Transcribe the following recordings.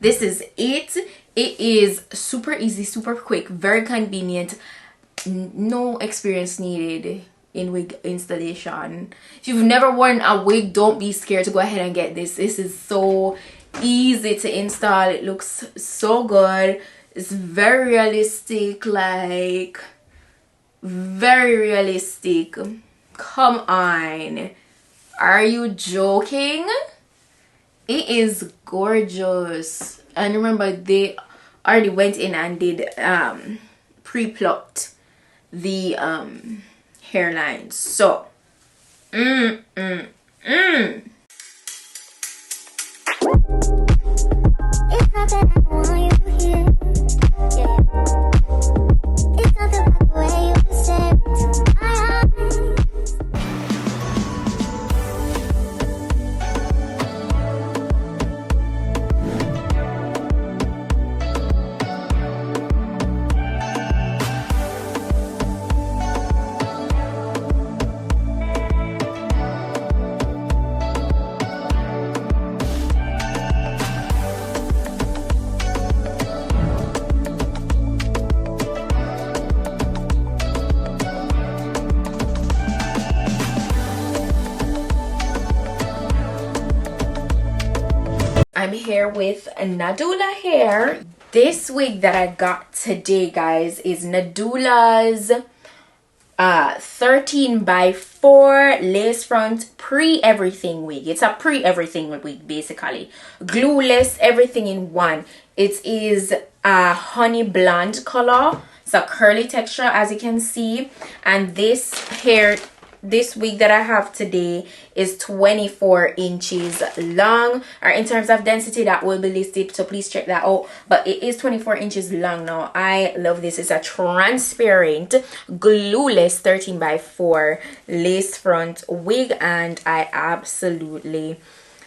this is it. It is super easy, super quick, very convenient. No experience needed in wig installation. If you've never worn a wig, don't be scared to go ahead and get this. This is so easy to install. It looks so good. It's very realistic, like very realistic. Come on, are you joking? It is gorgeous. And remember, they already went in and did pre-plucked the hairline. So It's not that I want you here. Yeah. It's not the way you said to my eyes. I'm here with Nadula Hair. This wig that I got today, guys, is Nadula's 13x4 lace front pre-everything wig. It's a pre-everything wig, basically. Glueless, everything in one. It is a honey blonde color. It's a curly texture, as you can see. And this wig that I have today is 24 inches long, or in terms of density that will be listed, so please check that out. But it is 24 inches long. Now I love this. It's a transparent glueless 13x4 lace front wig, and I absolutely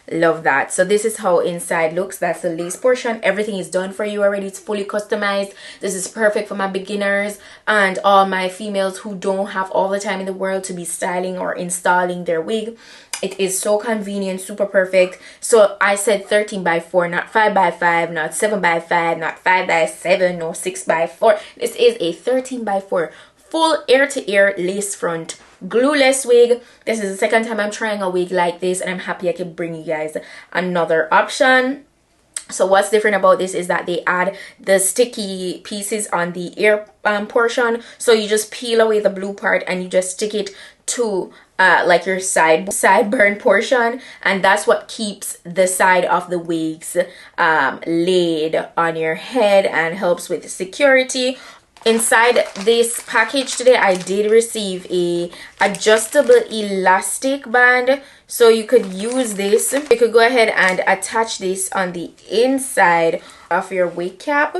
love that. So this is how inside looks. That's the lace portion. Everything is done for you already. It's fully customized. This is perfect for my beginners and all my females who don't have all the time in the world to be styling or installing their wig. It is so convenient, super perfect. So I said 13x4, not 5x5, not 7x5, not 5x7, no 6x4. This is a 13x4 full ear-to-ear lace front glueless wig. This is the second time I'm trying a wig like this, and I'm happy I can bring you guys another option. So what's different about this is that they add the sticky pieces on the ear portion. So you just peel away the blue part and you just stick it to like your sideburn portion, and that's what keeps the side of the wigs laid on your head and helps with security. Inside this package today, I did receive a adjustable elastic band, so you could use this. You could go ahead and attach this on the inside of your wig cap,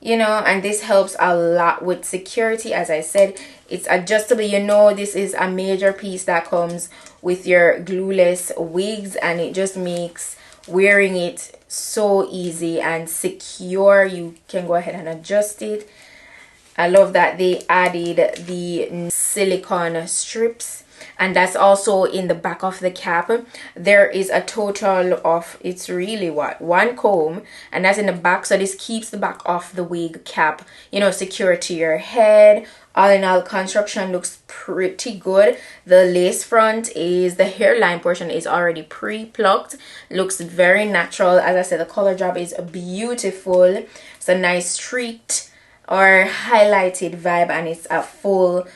you know, and this helps a lot with security. As I said, it's adjustable. You know, this is a major piece that comes with your glueless wigs, and it just makes wearing it so easy and secure. You can go ahead and adjust it. I love that they added the silicone strips, and that's also in the back of the cap. There is a total of, it's really one comb, and that's in the back, so this keeps the back of the wig cap, you know, secure to your head. All in all, construction looks pretty good. The lace front is, the hairline portion is already pre-plucked, looks very natural. As I said, the color job is beautiful. It's a nice streaked or highlighted vibe, and it's a full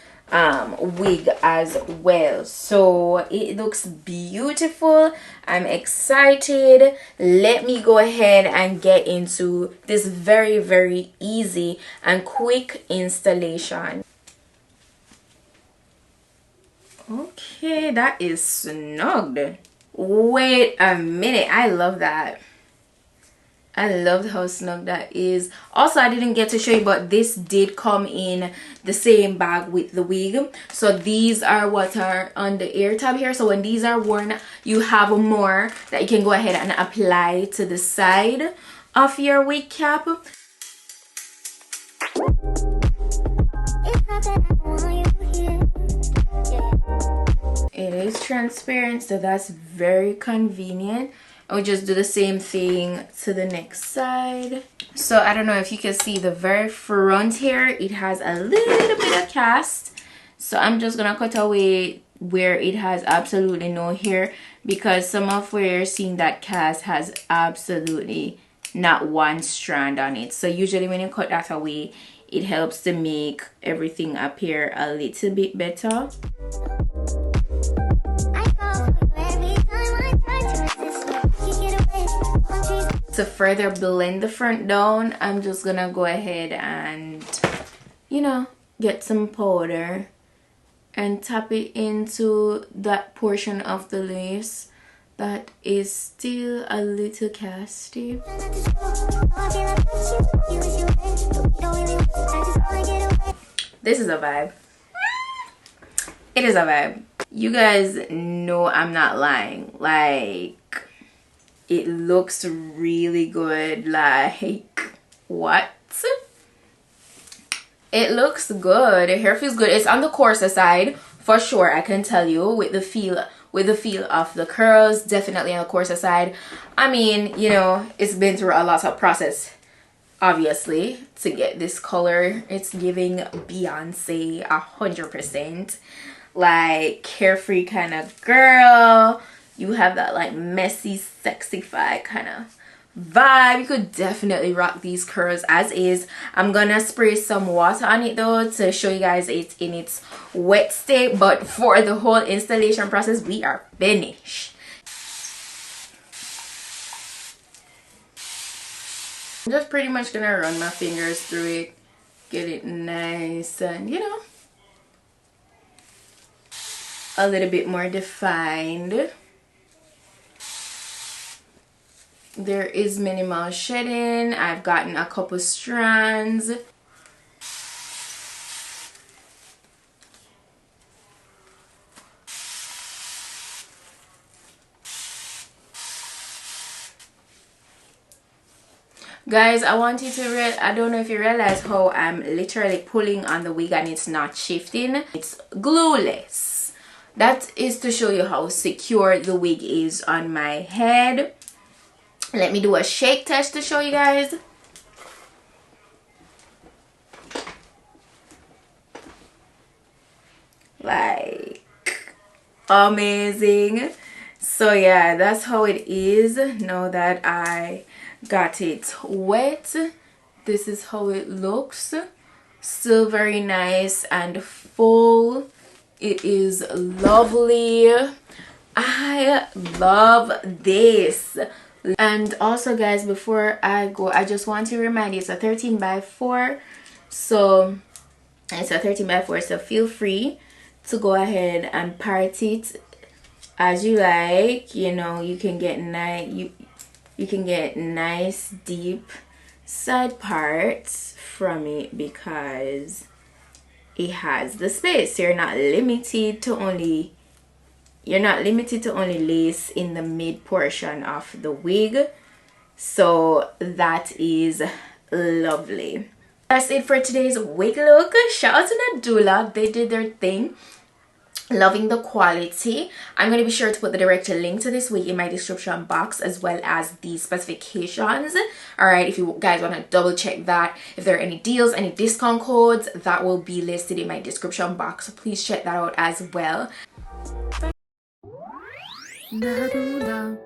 wig as well. So it looks beautiful. I'm excited. Let me go ahead and get into this very, very easy and quick installation. Okay, that is snugged. Wait a minute, I love that. I love how snug that is. Also, I didn't get to show you, but this did come in the same bag with the wig. So these are what are on the ear tab here. So when these are worn, you have more that you can go ahead and apply to the side of your wig cap. It is transparent, so that's very convenient. I'll just do the same thing to the next side. So I don't know if you can see the very front here, it has a little bit of cast. So I'm just gonna cut away where it has absolutely no hair, because some of where you're seeing that cast has absolutely not one strand on it. So usually when you cut that away, it helps to make everything appear a little bit better. To further blend the front down, I'm just gonna go ahead and, you know, get some powder and tap it into that portion of the lace that is still a little casty. This is a vibe. It is a vibe. You guys know I'm not lying. Like, it looks really good. Like, what? It looks good. The hair feels good. It's on the coarser side for sure, I can tell you, with the feel of the curls, definitely on the coarser side. I mean, you know, it's been through a lot of process, obviously, to get this color. It's giving Beyonce 100%. Like, carefree kind of girl. You have that like messy, sexified kind of vibe. You could definitely rock these curls as is. I'm gonna spray some water on it though to show you guys it's in its wet state, but for the whole installation process, we are finished. I'm just pretty much gonna run my fingers through it, get it nice and, you know, a little bit more defined. There is minimal shedding. I've gotten a couple strands. Guys, I want you to I don't know if you realize how I'm literally pulling on the wig and it's not shifting. It's glueless. That is to show you how secure the wig is on my head. Let me do a shake test to show you guys. Like, amazing. So yeah, that's how it is now that I got it wet. This is how it looks. Still very nice and full. It is lovely. I love this. And also guys, before I go, I just want to remind you, it's a 13x4. So it's a 13x4, so feel free to go ahead and part it as you like. You know, you can get you can get nice deep side parts from it because it has the space. You're not limited to only lace in the mid portion of the wig. So that is lovely. That's it for today's wig look. Shout out to Nadula, they did their thing. Loving the quality. I'm going to be sure to put the direct link to this wig in my description box, as well as the specifications. All right, if you guys want to double check that, if there are any deals, any discount codes, that will be listed in my description box, so please check that out as well. Nadula.